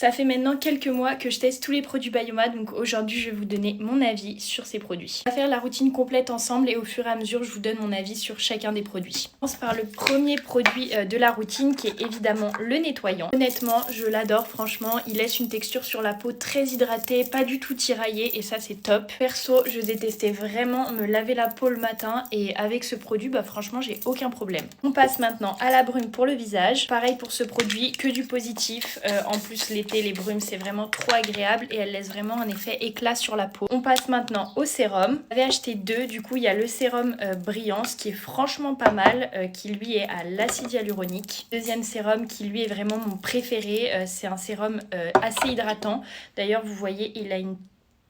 Ça fait maintenant quelques mois que je teste tous les produits Bioma, donc aujourd'hui je vais vous donner mon avis sur ces produits. On va faire la routine complète ensemble et au fur et à mesure je vous donne mon avis sur chacun des produits. On commence par le premier produit de la routine qui est évidemment le nettoyant. Honnêtement, je l'adore, franchement, il laisse une texture sur la peau très hydratée, pas du tout tiraillée et ça c'est top. Perso, je détestais vraiment me laver la peau le matin et avec ce produit, bah franchement j'ai aucun problème. On passe maintenant à la brume pour le visage. Pareil pour ce produit, que du positif. En plus l'été, les brumes c'est vraiment trop agréable et elle laisse vraiment un effet éclat sur la peau. On passe maintenant au sérum. J'avais acheté deux, du coup il y a le sérum Brillance qui est franchement pas mal, qui lui est à l'acide hyaluronique. Deuxième sérum qui lui est vraiment mon préféré, c'est un sérum assez hydratant. D'ailleurs vous voyez il a une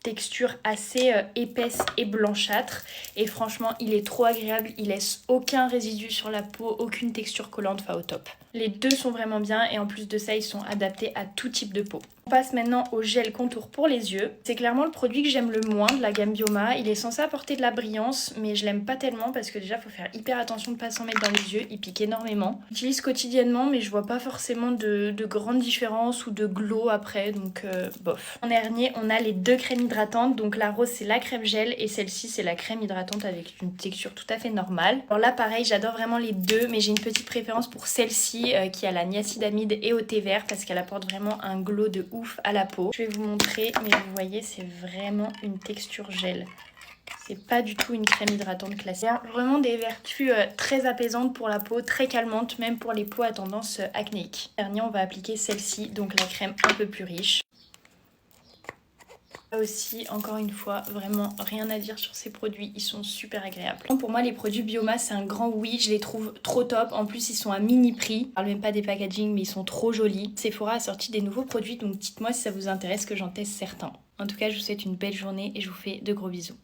texture assez épaisse et blanchâtre et franchement il est trop agréable, il laisse aucun résidu sur la peau, aucune texture collante, enfin au top. Les deux sont vraiment bien et en plus de ça ils sont adaptés à tout type de peau. On passe maintenant au gel contour pour les yeux. C'est clairement le produit que j'aime le moins de la gamme Bioma. Il est censé apporter de la brillance mais je l'aime pas tellement parce que déjà il faut faire hyper attention de ne pas s'en mettre dans les yeux, il pique énormément. J'utilise quotidiennement mais je vois pas forcément de grandes différences ou de glow après, donc bof. En dernier on a les deux crèmes hydratantes, donc la rose c'est la crème gel et celle-ci c'est la crème hydratante avec une texture tout à fait normale. Alors là pareil j'adore vraiment les deux mais j'ai une petite préférence pour celle-ci qui a la niacinamide et au thé vert parce qu'elle apporte vraiment un glow de ouf à la peau. Je vais vous montrer mais vous voyez c'est vraiment une texture gel. C'est pas du tout une crème hydratante classique. Vraiment des vertus très apaisantes pour la peau, très calmantes même pour les peaux à tendance acnéique. Dernier on va appliquer celle-ci, donc la crème un peu plus riche. Là aussi, encore une fois, vraiment rien à dire sur ces produits, ils sont super agréables. Pour moi, les produits Bioma, c'est un grand oui, je les trouve trop top. En plus, ils sont à mini prix. Je parle même pas des packaging, mais ils sont trop jolis. Sephora a sorti des nouveaux produits, donc dites-moi si ça vous intéresse que j'en teste certains. En tout cas, je vous souhaite une belle journée et je vous fais de gros bisous.